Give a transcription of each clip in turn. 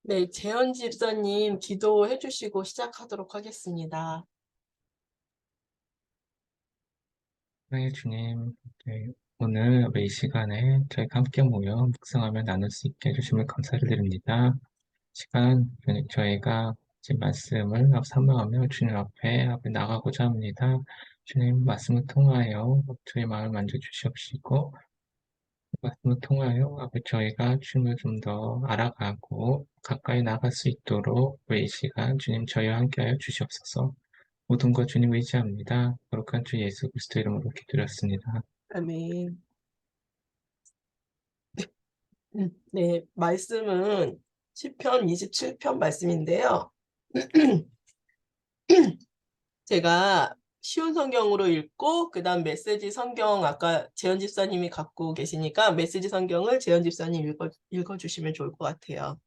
네, 재현 집사님 기도해 주시고 시작하도록 하겠습니다. 네, 주님, 네, 오늘 이 시간에 저희가 함께 모여 묵상하며 나눌 수 있게 해주심을 감사를 드립니다. 시간, 저희가 지금 말씀을 삼모하며 주님 앞에 나가고자 합니다. 주님, 말씀을 통하여 저희 마음을 만져주시옵시고, 말씀을 통하여 저희가 주님을 좀 더 알아가고 가까이 나갈 수 있도록 이 시간 주님 저희와 함께하여 주시옵소서. 모든 것 주님 의지합니다. 거룩한 주 예수 그리스도 이름으로 기도드렸습니다. 아멘. 네, 말씀은 시편 27편 말씀인데요. 제가 쉬운 성경으로 읽고 그다음 메시지 성경 아까 재현 집사님이 갖고 계시니까 메시지 성경을 재현 집사님 읽어주시면 좋을 것 같아요.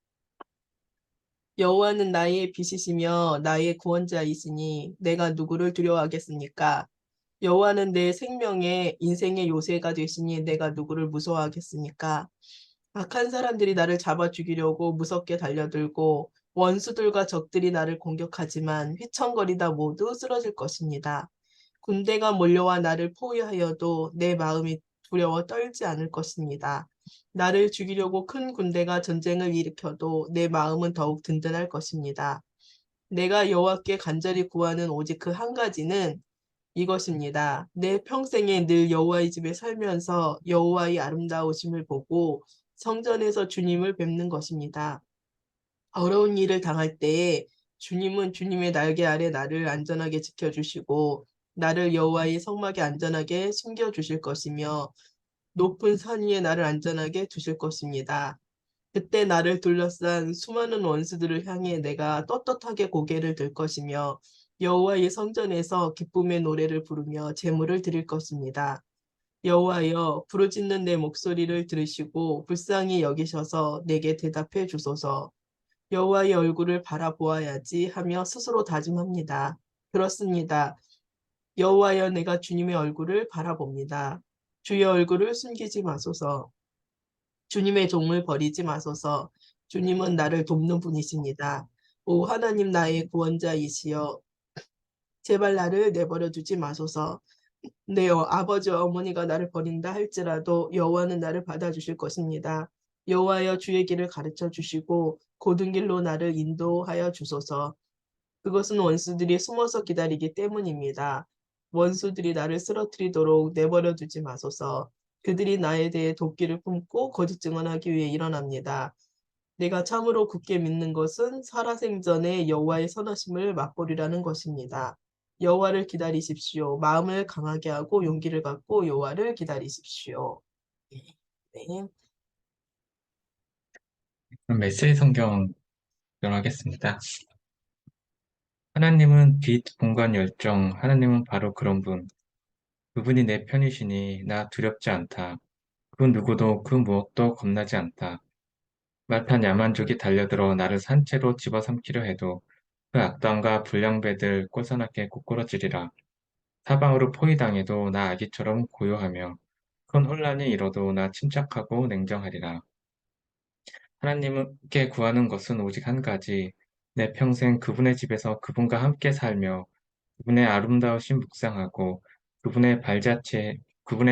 여호와는 나의 빛이시며 나의 구원자이시니 내가 누구를 두려워하겠습니까? 여호와는 내 생명의 인생의 요새가 되시니 내가 누구를 무서워하겠습니까? 악한 사람들이 나를 잡아 죽이려고 무섭게 달려들고 원수들과 적들이 나를 공격하지만 휘청거리다 모두 쓰러질 것입니다. 군대가 몰려와 나를 포위하여도 내 마음이 두려워 떨지 않을 것입니다. 나를 죽이려고 큰 군대가 전쟁을 일으켜도 내 마음은 더욱 든든할 것입니다. 내가 여호와께 간절히 구하는 오직 그 한 가지는 이것입니다. 내 평생에 늘 여호와의 집에 살면서 여호와의 아름다우심을 보고 성전에서 주님을 뵙는 것입니다. 어려운 일을 당할 때에 주님은 주님의 날개 아래 나를 안전하게 지켜주시고 나를 여호와의 성막에 안전하게 숨겨주실 것이며 높은 산 위에 나를 안전하게 두실 것입니다. 그때 나를 둘러싼 수많은 원수들을 향해 내가 떳떳하게 고개를 들 것이며 여호와의 성전에서 기쁨의 노래를 부르며 제물을 드릴 것입니다. 여호와여 부르짖는 내 목소리를 들으시고 불쌍히 여기셔서 내게 대답해 주소서. 여호와의 얼굴을 바라보아야지 하며 스스로 다짐합니다. 그렇습니다. 여호와여 내가 주님의 얼굴을 바라봅니다. 주의 얼굴을 숨기지 마소서. 주님의 종을 버리지 마소서. 주님은 나를 돕는 분이십니다. 오 하나님 나의 구원자이시여 제발 나를 내버려 두지 마소서. 내 아버지와 어머니가 나를 버린다 할지라도 여호와는 나를 받아주실 것입니다. 여호와여 주의 길을 가르쳐 주시고 고든 길로 나를 인도하여 주소서. 그것은 원수들이 숨어서 기다리기 때문입니다. 원수들이 나를 쓰러뜨리도록 내버려 두지 마소서. 그들이 나에 대해 도끼를 품고 거짓 증언하기 위해 일어납니다. 내가 참으로 굳게 믿는 것은 살아생전에 여호와의 선하심을 맛보리라는 것입니다. 여호와를 기다리십시오. 마음을 강하게 하고 용기를 갖고 여호와를 기다리십시오. 네. 네. 그럼 메시지 성경 변하겠습니다. 하나님은 빛, 공간, 열정, 하나님은 바로 그런 분. 그분이 내 편이시니 나 두렵지 않다. 그 누구도 그 무엇도 겁나지 않다. 말탄 야만족이 달려들어 나를 산채로 집어삼키려 해도 그 악당과 불량배들 꼴사납게 ቁ꾸러지리라. 사방으로 포위당해도 나 아기처럼 고요하며 큰 혼란이 일어도 나 침착하고 냉정하리라. 하나님께 구하는 것은 오직 한 가지, 내 평생 그분의 집에서 그분과 함께 살며 그분의 아름다우신 묵상하고 그분의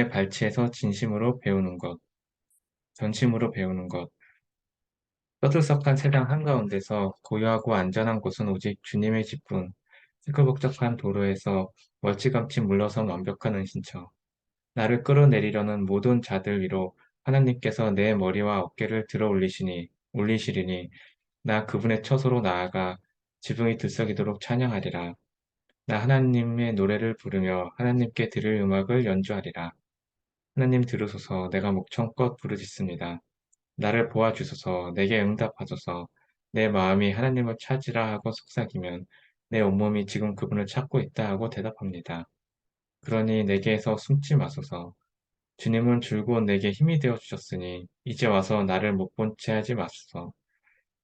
발치에서 진심으로 배우는 것, 전심으로 배우는 것. 떠들썩한 세상 한가운데서 고요하고 안전한 곳은 오직 주님의 집뿐, 시끌벅적한 도로에서 멀찌감치 물러선 완벽한 은신처. 나를 끌어내리려는 모든 자들 위로 하나님께서 내 머리와 어깨를 들어 올리시리니, 나 그분의 처소로 나아가 지붕이 들썩이도록 찬양하리라. 나 하나님의 노래를 부르며 하나님께 드릴 음악을 연주하리라. 하나님 들으소서 내가 목청껏 부르짖습니다. 나를 보아주소서 내게 응답하소서 내 마음이 하나님을 찾으라 하고 속삭이면 내 온몸이 지금 그분을 찾고 있다 하고 대답합니다. 그러니 내게서 숨지 마소서. 주님은 줄곧 내게 힘이 되어 주셨으니 이제 와서 나를 못 본 채 하지 마소서.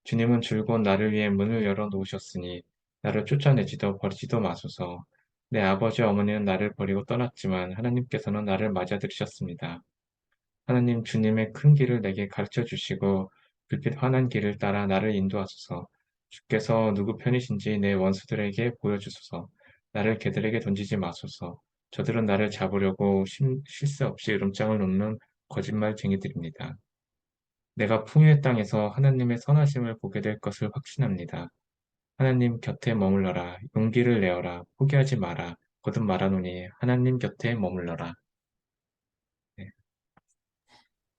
주님은 줄곧 나를 위해 문을 열어 놓으셨으니 나를 쫓아내지도 버리지도 마소서. 내 아버지와 어머니는 나를 버리고 떠났지만 하나님께서는 나를 맞아들이셨습니다. 하나님 주님의 큰 길을 내게 가르쳐 주시고 불빛 환한 길을 따라 나를 인도하소서. 주께서 누구 편이신지 내 원수들에게 보여주소서. 나를 그들에게 던지지 마소서. 저들은 나를 잡으려고 실수 없이 으름장을 놓는 거짓말쟁이들입니다. 내가 풍요의 땅에서 하나님의 선하심을 보게 될 것을 확신합니다. 하나님 곁에 머물러라. 용기를 내어라. 포기하지 마라. 거듭 말하노니 하나님 곁에 머물러라. 네.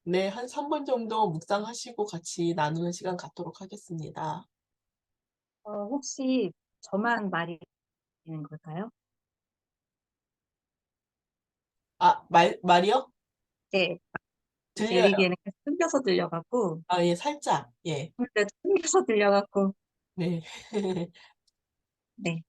네, 한 3분 정도 묵상하시고 같이 나누는 시간 갖도록 하겠습니다. 혹시 저만 말이 되는 걸까요? 말이요? 네, 들려요. 내리기에는 계속 끊겨서 들려갖고, 아, 예, 살짝. 예. 근데 끊겨서 들려갖고, 네. 네.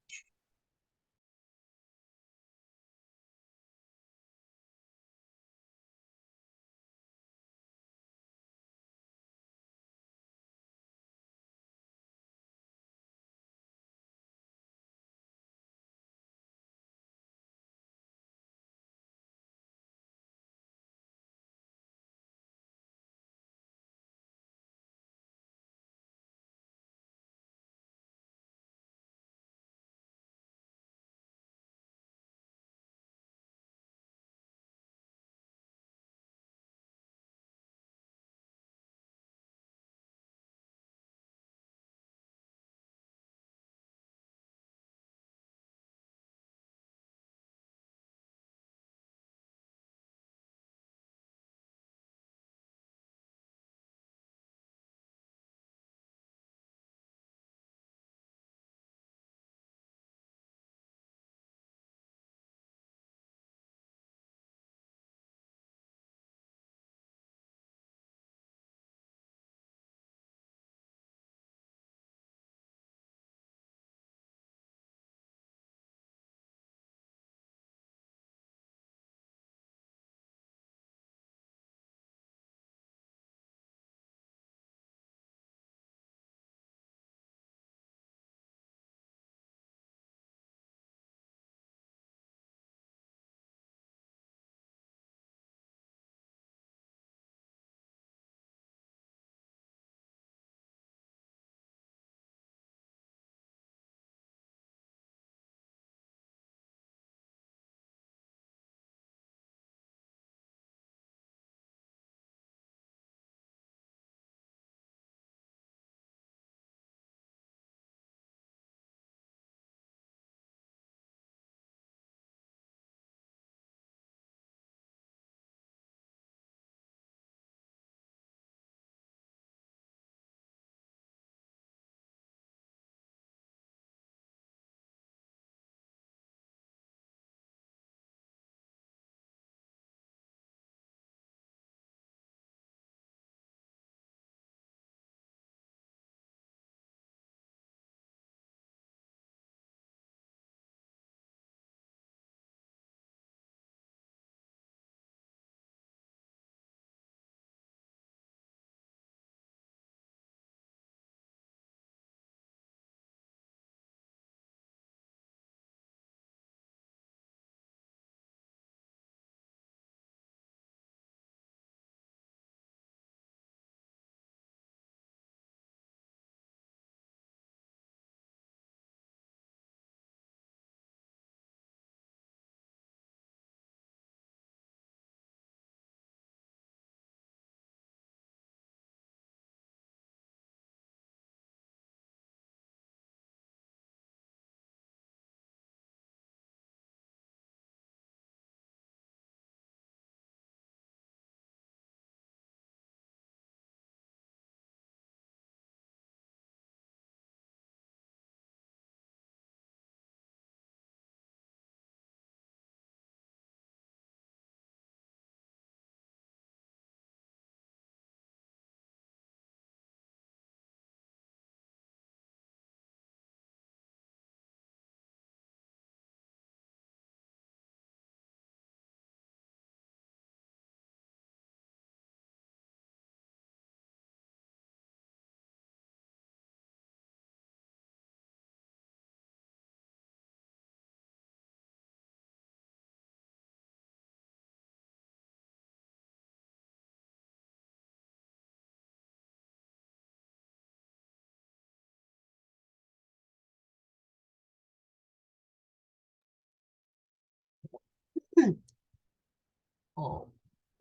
어,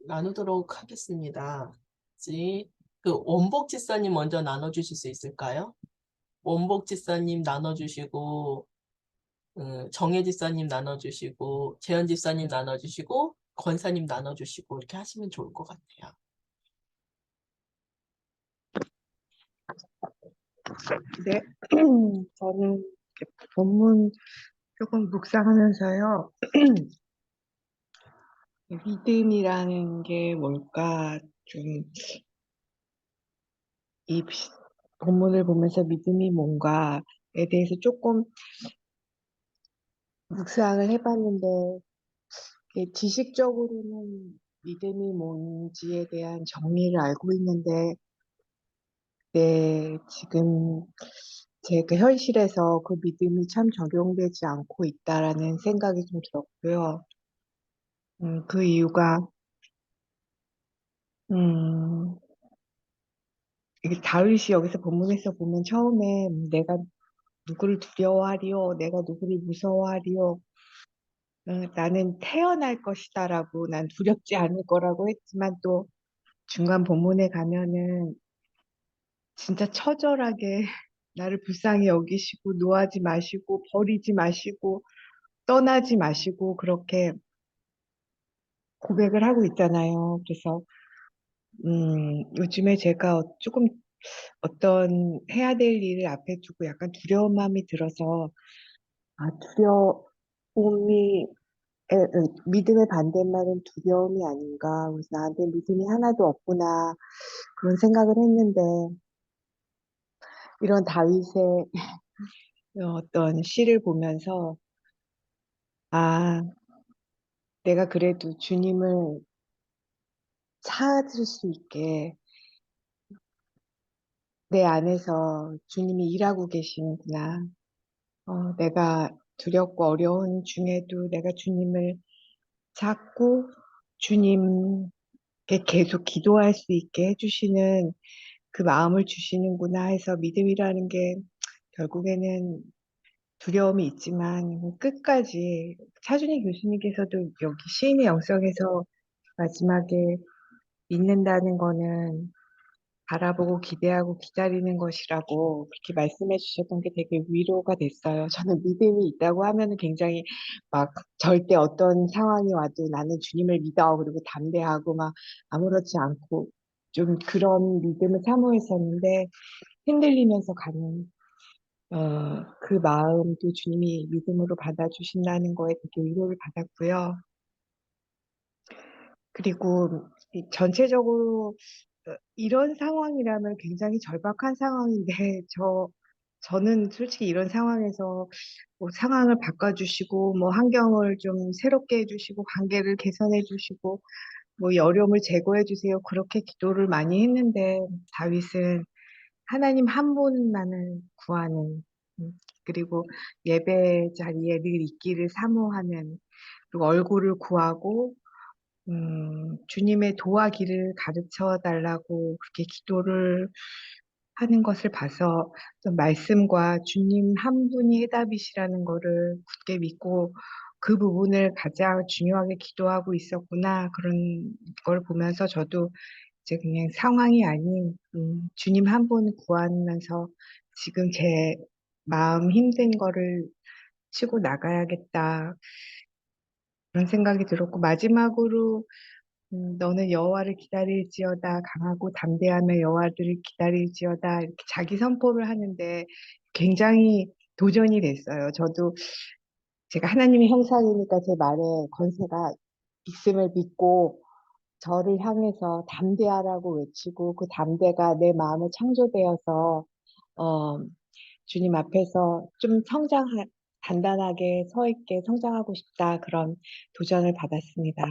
나누도록 하겠습니다. 그 원복 집사님 먼저 나눠주실 수 있을까요? 원복 집사님 나눠주시고, 정혜 집사님 나눠주시고, 재현 집사님 나눠주시고, 권사님 나눠주시고, 이렇게 하시면 좋을 것 같아요. 네, 저는 본문 조금 묵상하면서요. 믿음이라는 게 뭘까? 좀, 이 본문을 보면서 믿음이 뭔가에 대해서 조금 묵상을 해봤는데, 지식적으로는 믿음이 뭔지에 대한 정의를 알고 있는데, 지금 제 그 현실에서 그 믿음이 참 적용되지 않고 있다라는 생각이 좀 들었고요. 그 이유가, 음, 이게 다윗이 여기서 본문에서 보면 처음에 내가 누구를 두려워하리요, 내가 누구를 무서워하리요, 나는 태어날 것이다라고 난 두렵지 않을 거라고 했지만 또 중간 본문에 가면은 진짜 처절하게 나를 불쌍히 여기시고 노하지 마시고 버리지 마시고 떠나지 마시고 그렇게 고백을 하고 있잖아요. 그래서 요즘에 제가 조금 어떤 해야 될 일을 앞에 두고 약간 두려운 마음이 들어서 두려움이 믿음의 반대말은 두려움이 아닌가. 그래서 나한테 믿음이 하나도 없구나 그런 생각을 했는데 이런 다윗의 어떤 시를 보면서 아 내가 그래도 주님을 찾을 수 있게 내 안에서 주님이 일하고 계시는구나. 내가 두렵고 어려운 중에도 내가 주님을 찾고 주님께 계속 기도할 수 있게 해주시는 그 마음을 주시는구나 해서 믿음이라는 게 결국에는 두려움이 있지만 끝까지 차준희 교수님께서도 여기 시인의 영성에서 마지막에 믿는다는 거는 바라보고 기대하고 기다리는 것이라고 그렇게 말씀해 주셨던 게 되게 위로가 됐어요. 저는 믿음이 있다고 하면은 굉장히 막 절대 어떤 상황이 와도 나는 주님을 믿어. 그리고 담대하고 막 아무렇지 않고 좀 그런 믿음을 사모했었는데 흔들리면서 가는 그 마음도 주님이 믿음으로 받아주신다는 거에 되게 위로를 받았고요. 그리고 전체적으로 이런 상황이라면 굉장히 절박한 상황인데 저는 솔직히 이런 상황에서 뭐 상황을 바꿔주시고 뭐 환경을 좀 새롭게 해주시고 관계를 개선해 주시고 뭐 어려움을 제거해 주세요. 그렇게 기도를 많이 했는데 다윗은 하나님 한 분만을 구하는 그리고 예배 자리에 늘 있기를 사모하는 그리고 얼굴을 구하고 주님의 도화기를 가르쳐 달라고 그렇게 기도를 하는 것을 봐서 좀 말씀과 주님 한 분이 해답이시라는 거를 굳게 믿고 그 부분을 가장 중요하게 기도하고 있었구나. 그런 걸 보면서 저도 이제 그냥 상황이 아닌 주님 한 분 구하면서 지금 제 마음 힘든 거를 치고 나가야겠다. 그런 생각이 들었고 마지막으로 너는 여호와를 기다릴지어다 강하고 담대하며 여호와를 기다릴지어다 이렇게 자기 선포를 하는데 굉장히 도전이 됐어요. 저도 제가 하나님의 형상이니까 제 말에 권세가 있음을 믿고 저를 향해서 담대하라고 외치고 그 담대가 내 마음에 창조되어서 어, 주님 앞에서 좀 단단하게 서 있게 성장하고 싶다 그런 도전을 받았습니다.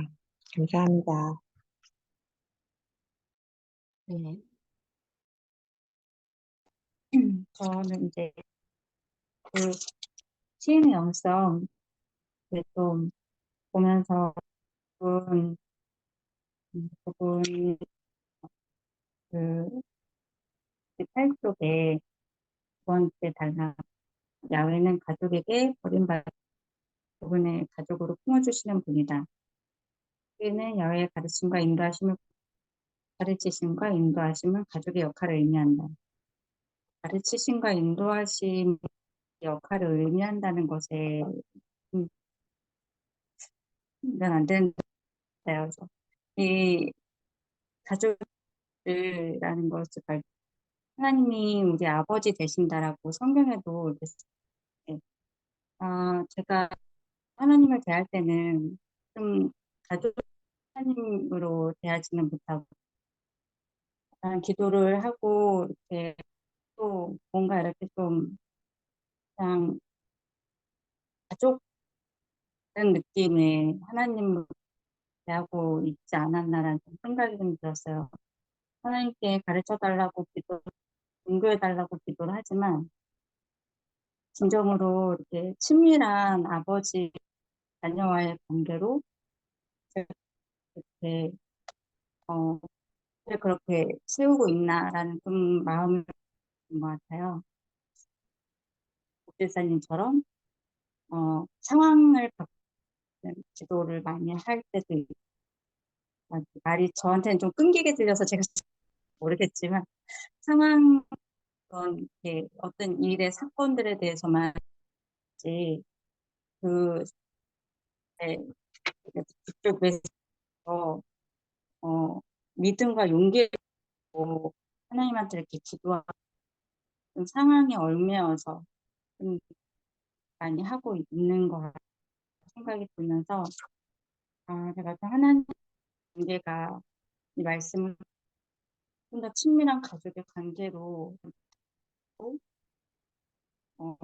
감사합니다. 네. 저는 이제 그 시인의 영성 좀 보면서 부분, 부분 그 8쪽에 두 번째 단락 야훼는 가족에게 버림받은 부분을 가족으로 품어주시는 분이다. 시인은 여호와의 가르치심과 인도하심은 가족의 역할을 의미한다. 가르치심과 인도하심 역할을 의미한다는 것에 이건 안 되는 거예요. 그래서 이 가족이라는 것을 하나님이 우리 아버지 되신다라고 성경에도 이렇게 제가 하나님을 대할 때는 좀 가족 하나님으로 대하지는 못하고 기도를 하고 이렇게 또 뭔가 이렇게 좀 그냥 가족 같은 느낌의 하나님을 대하고 있지 않았나라는 생각이 좀 들었어요. 하나님께 가르쳐 달라고 인도해 달라고 기도를 하지만 진정으로 이렇게 친밀한 아버지 자녀와의 관계로 제가 이렇게 그렇게 세우고 있나라는 좀 마음이 드는 것 같아요. 목사님처럼 상황을 바꾸는 기도를 많이 할 때도 있고 말이 저한테는 좀 끊기게 들려서 제가 모르겠지만 상황 어떤 일의 사건들에 대해서만 지 그 네, 그쪽에서 믿음과 용기로 하나님한테 이렇게 기도하는 상황에 얽매여서 좀 많이 하고 있는 것 같아요. 생각이 들면서 제가 또 하나님 관계가 이 말씀을 좀 더 친밀한 가족의 관계로 어,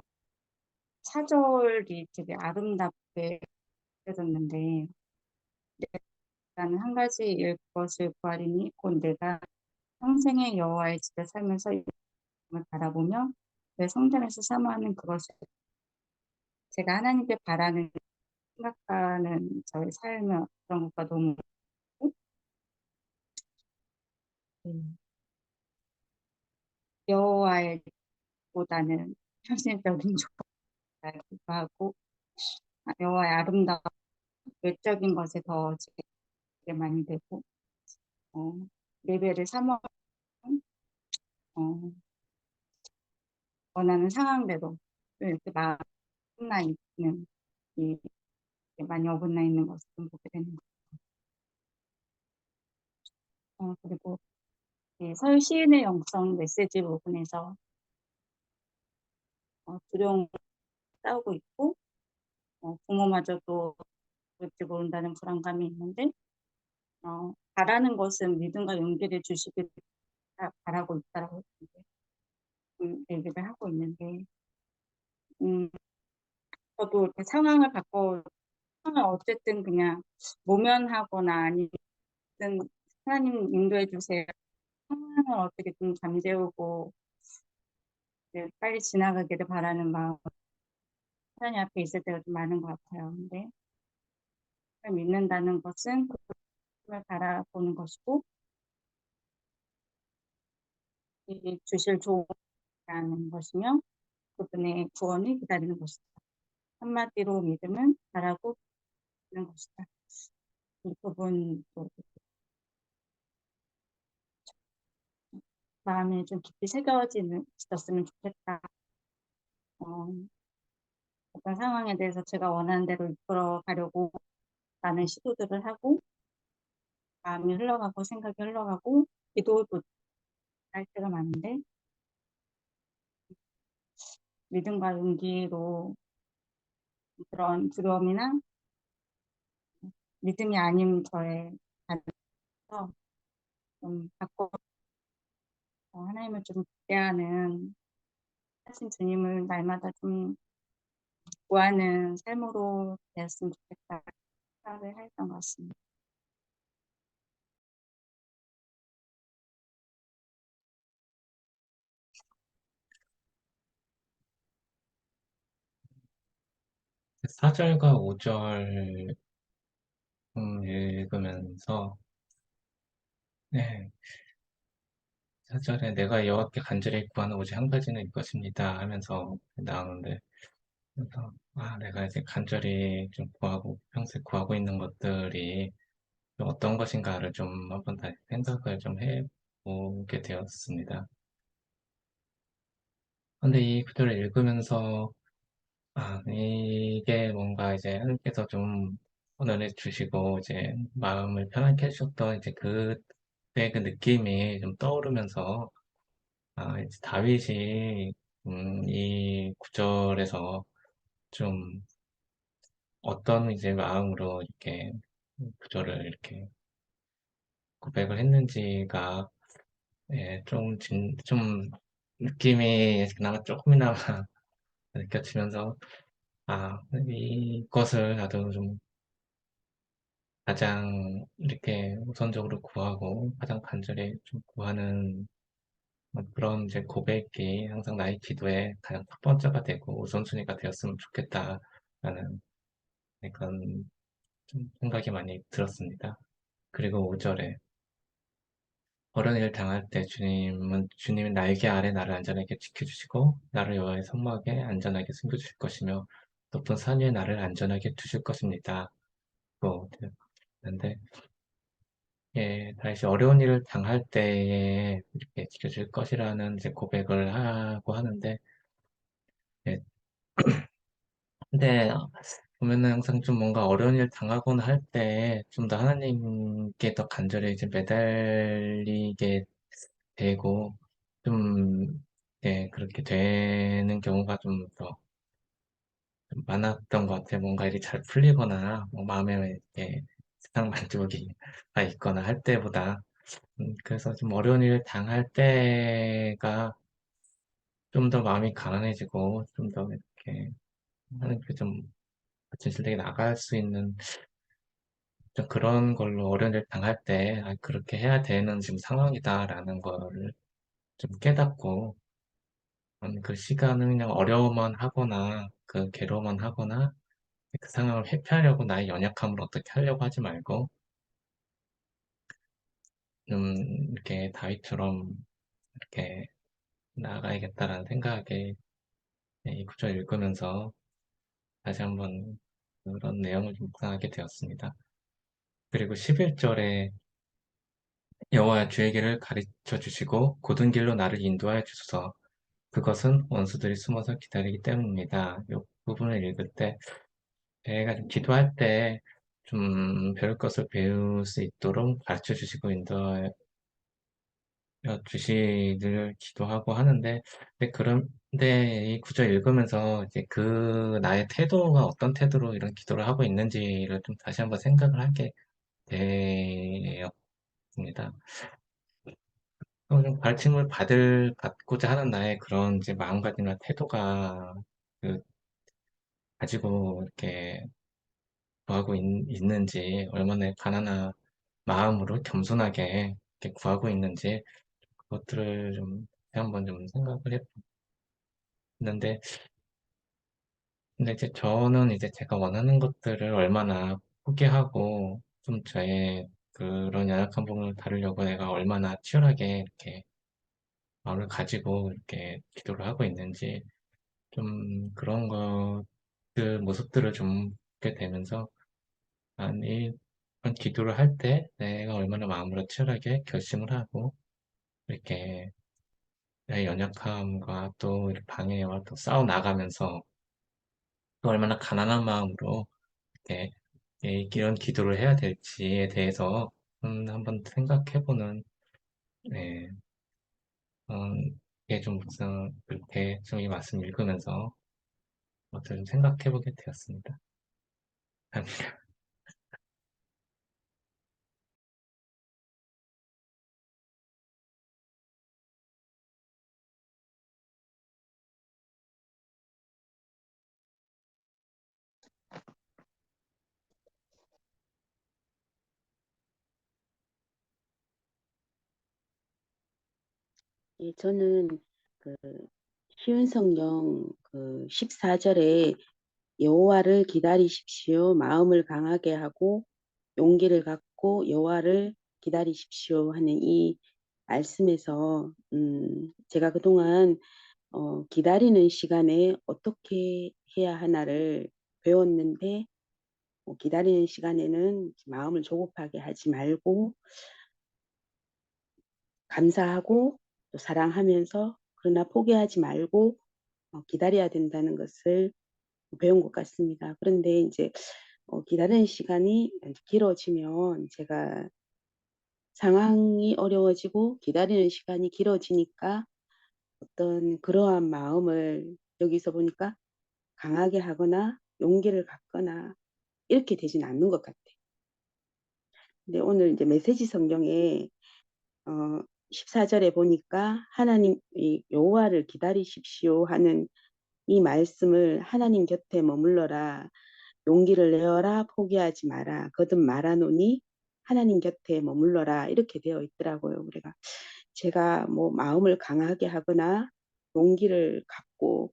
사절이 되게 아름답게 되어졌는데 나는 한 가지일 것을 구하리니 곧 내가 평생의 여호와의 집에 살면서 을 바라보며 내 성전에서 사모하는 그것을 제가 하나님께 바라는 생각하는 저의 삶의 그런 것과 너무 음, 여호와의 보다는 현실적인 조건을 기도하고 여호와의 아름다운 외적인 것에 더 지게 많이 되고 어, 예배를 사모하는 어, 원하는 상황대로 이렇게 마음 어긋나 있는 이 많이 어긋나 있는 것을 좀 보게 되는 것 같아요. 그리고 이 설 시인의 영성 메시지 부분에서 두려움 싸우고 있고 부모마저도 그럴지 모른다는 불안감이 있는데 바라는 것은 믿음과 용기를 주시길 바라고 있다라고 얘기를 하고 있는데 음, 저도 이렇게 상황을 어쨌든 그냥 모면하거나 아니면 하나님 인도해 주세요. 상황을 어떻게 좀 잠재우고 이제 빨리 지나가기를 바라는 마음 하나님 앞에 있을 때가 좀 많은 것 같아요. 근데 믿는다는 것은 그걸 바라보는 것이고 이 주실 조언이라는 것이며 그분의 구원을 기다리는 것이다. 한마디로 믿음은 바라고 있는 것이다. 이 부분도 마음에 좀 깊이 새겨졌으면 좋겠다. 어, 어떤 상황에 대해서 제가 원하는 대로 이끌어 가려고 많은 시도들을 하고 마음이 흘러가고 생각이 흘러가고 기도도 할 때가 많은데 믿음과 용기로 그런 두려움이나 믿음이 아닌 저의 안에서 좀 바꿔 하나님을 좀 기대하는 하신 주님을 날마다 좀 구하는 삶으로 되었으면 좋겠다 생각을 했던 것 같습니다. 사절과 5절 읽으면서 네, 4절에 내가 여호와께 간절히 구하는 오직 한 가지는 이것입니다 하면서 나오는데 그래서 내가 이제 간절히 좀 구하고 평소에 구하고 있는 것들이 좀 어떤 것인가를 좀 한번 다시 생각을 좀 해보게 되었습니다. 근데 이 구절을 읽으면서 이게 뭔가 이제 하나님께서 좀 오늘 주시고 이제 마음을 편하게 해주셨던 이제 그때 그 느낌이 좀 떠오르면서 이제 다윗이 이 구절에서 좀 어떤 이제 마음으로 이렇게 구절을 이렇게 고백을 했는지가 예, 좀 느낌이 그나마 조금이나마 느껴지면서 이것을 나도 좀 가장 이렇게 우선적으로 구하고 가장 간절히 좀 구하는 그런 이제 고백이 항상 나의 기도에 가장 첫 번째가 되고 우선순위가 되었으면 좋겠다라는 그런 좀 생각이 많이 들었습니다. 그리고 5절에 어려운 일을 당할 때 주님이 날개 아래 나를 안전하게 지켜주시고 나를 여호와의 성막에 안전하게 숨겨주실 것이며 높은 산 위에 나를 안전하게 두실 것입니다. 뭐, 근데 예, 다시 어려운 일을 당할 때에 이렇게 지켜줄 것이라는 이제 고백을 하고 하는데, 예, 근데 보면은 항상 좀 뭔가 어려운 일 당하거나 할 때 좀 더 하나님께 더 간절히 이제 매달리게 되고, 좀, 예, 그렇게 되는 경우가 좀 더 많았던 것 같아요. 뭔가 일이 잘 풀리거나, 뭐 마음에 이렇게 세상 만족이가 있거나 할 때보다. 그래서 좀 어려운 일을 당할 때가 좀 더 마음이 가난해지고 좀 더 이렇게 하나님께 좀 진실되게 나갈 수 있는 좀 그런 걸로 어려운 일을 당할 때 그렇게 해야 되는 지금 상황이다라는 거를 좀 깨닫고 그 시간을 그냥 어려워만 하거나 그 괴로워만 하거나 그 상황을 회피하려고 나의 연약함을 어떻게 하려고 하지 말고 좀 이렇게 다윗처럼 이렇게 나아가야겠다라는 생각에 이 구절 읽으면서 다시 한번 그런 내용을 좀 묵상하게 되었습니다. 그리고 11절에 여호와 주의 길을 가르쳐 주시고 곧은 길로 나를 인도하여 주소서. 그것은 원수들이 숨어서 기다리기 때문입니다. 이 부분을 읽을 때 제가 좀 기도할 때 좀 배울 것을 배울 수 있도록 가르쳐 주시고 인도하여 주시기를 기도하고 하는데 그런데 이 구절 읽으면서 이제 그 나의 태도가 어떤 태도로 이런 기도를 하고 있는지를 좀 다시 한번 생각을 하게 되었습니다. 좀 가르침을 받고자 하는 나의 그런 이제 마음가짐이나 태도가 그 가지고 이렇게 구하고 있는지, 얼마나 가난한 마음으로 겸손하게 이렇게 구하고 있는지, 그것들을 좀 한번 좀 생각을 했는데, 근데 이제 저는 이제 제가 원하는 것들을 얼마나 포기하고, 좀 저의 그런 연약한 부분을 다루려고 내가 얼마나 치열하게 이렇게 마음을 가지고 이렇게 기도를 하고 있는지, 좀 그런 그 모습들을 좀 보게 되면서, 이런 기도를 할 때 내가 얼마나 마음으로 치열하게 결심을 하고, 이렇게 나의 연약함과 또 이렇게 방해와 또 싸워 나가면서 또 얼마나 가난한 마음으로 이렇게 이런 기도를 해야 될지에 대해서 한번 생각해보는, 네, 이게 좀 묵상, 그렇게 좀 이 말씀 읽으면서 좀 생각해보게 되었습니다. 예, 저는 그 쉬운 성경 그 14절에 여호와를 기다리십시오. 마음을 강하게 하고 용기를 갖고 여호와를 기다리십시오 하는 이 말씀에서 제가 그동안 기다리는 시간에 어떻게 해야 하나를 배웠는데 기다리는 시간에는 마음을 조급하게 하지 말고 감사하고 또 사랑하면서 그러나 포기하지 말고 기다려야 된다는 것을 배운 것 같습니다. 그런데 이제 기다리는 시간이 길어지면 제가 상황이 어려워지고 기다리는 시간이 길어지니까 어떤 그러한 마음을 여기서 보니까 강하게 하거나 용기를 갖거나 이렇게 되진 않는 것 같아요. 근데 오늘 이제 메시지 성경에 14절에 보니까 하나님 이 여호와를 기다리십시오 하는 이 말씀을 하나님 곁에 머물러라 용기를 내어라 포기하지 마라 거듭 말하노니 하나님 곁에 머물러라 이렇게 되어 있더라고요. 우리가 제가 뭐 마음을 강하게 하거나 용기를 갖고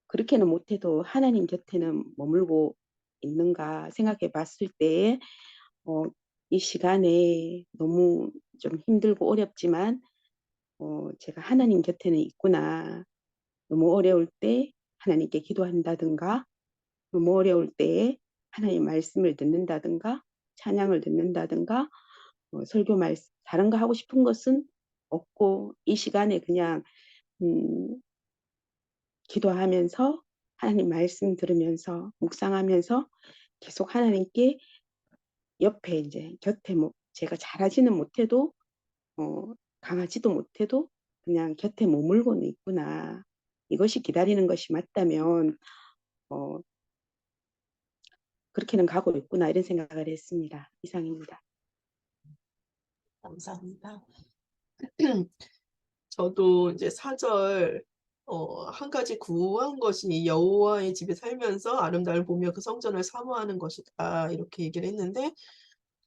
그렇게는 못해도 하나님 곁에는 머물고 있는가 생각해 봤을 때에 어, 이 시간에 너무 좀 힘들고 어렵지만 제가 하나님 곁에는 있구나. 너무 어려울 때 하나님께 기도한다든가 너무 어려울 때에 하나님 말씀을 듣는다든가 찬양을 듣는다든가 설교 말씀 다른 거 하고 싶은 것은 없고 이 시간에 그냥 음, 기도하면서 하나님 말씀 들으면서 묵상하면서 계속 하나님께 옆에 이제 곁에 뭐 제가 잘하지는 못해도 강하지도 못해도 그냥 곁에 머물고는 있구나. 이것이 기다리는 것이 맞다면 어, 그렇게는 가고 있구나 이런 생각을 했습니다. 이상입니다. 감사합니다. 저도 이제 4절 한 가지 구한 것이 여호와의 집에 살면서 아름다움을 보며 그 성전을 사모하는 것이다 이렇게 얘기를 했는데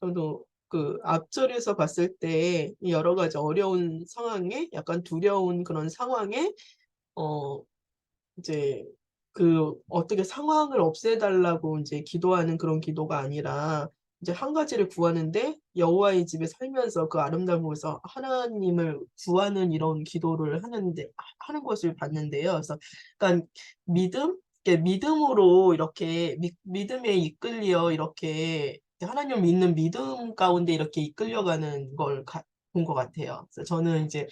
저도 그 앞절에서 봤을 때 여러 가지 어려운 상황에 약간 두려운 그런 상황에 어 이제 그 어떻게 상황을 없애달라고 이제 기도하는 그런 기도가 아니라 이제 한 가지를 구하는데 여호와의 집에 살면서 그 아름다움을 보면서 하나님을 구하는 이런 기도를 하는 것을 봤는데요. 그래서 그러니까 믿음으로 이렇게 믿음에 이끌려 이렇게 하나님을 믿는 믿음 가운데 이렇게 이끌려가는 걸 본 것 같아요. 그래서 저는 이제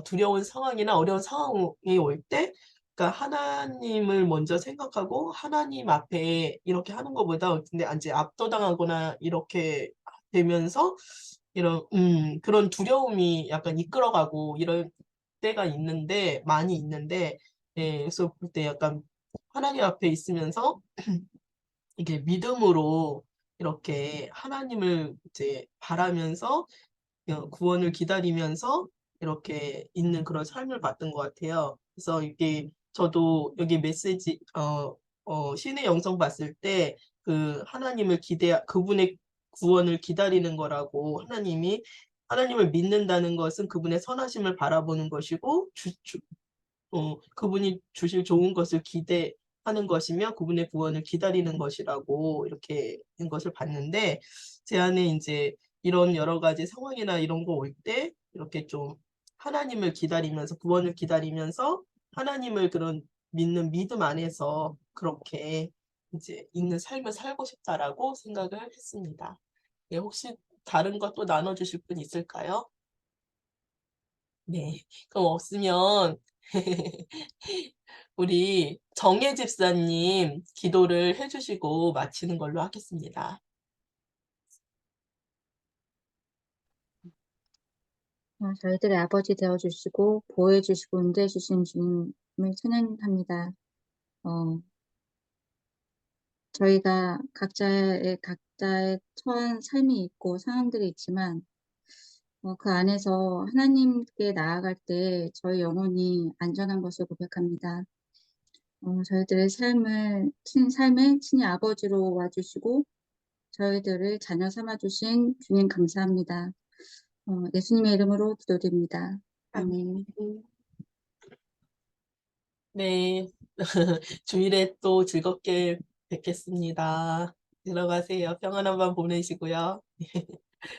두려운 상황이나 어려운 상황이 올 때 그러니까 하나님을 먼저 생각하고 하나님 앞에 이렇게 하는 것보다 근데 이제 압도당하거나 이렇게 되면서 이런 그런 두려움이 약간 이끌어가고 이럴 때가 있는데 많이 있는데 그래서 볼 때 약간 하나님 앞에 있으면서 이게 믿음으로 이렇게 하나님을 이제 바라면서 구원을 기다리면서 이렇게 있는 그런 삶을 봤던 것 같아요. 그래서 이게 저도 여기 메시지, 신의 영성 봤을 때 그 그분의 구원을 기다리는 거라고 하나님을 믿는다는 것은 그분의 선하심을 바라보는 것이고, 그분이 주실 좋은 것을 기대하는 것이며 그분의 구원을 기다리는 것이라고 이렇게 된 것을 봤는데 제 안에 이제 이런 여러 가지 상황이나 이런 거 올 때 이렇게 좀 하나님을 기다리면서 구원을 기다리면서 하나님을 그런 믿는 믿음 안에서 그렇게 이제 있는 삶을 살고 싶다라고 생각을 했습니다. 네, 혹시 다른 것도 나눠주실 분 있을까요? 네, 그럼 없으면 우리 정혜 집사님 기도를 해주시고 마치는 걸로 하겠습니다. 저희들의 아버지 되어주시고 보호해주시고 인도해주신 주님을 찬양합니다. 저희가 각자의 처한 삶이 있고 상황들이 있지만 그 안에서 하나님께 나아갈 때 저희 영혼이 안전한 것을 고백합니다. 저희들의 삶에 친히 아버지로 와주시고 저희들을 자녀 삼아주신 주님 감사합니다. 예수님의 이름으로 기도드립니다. 아멘. 네, 주일에 또 즐겁게 뵙겠습니다. 들어가세요. 평안한 밤 보내시고요.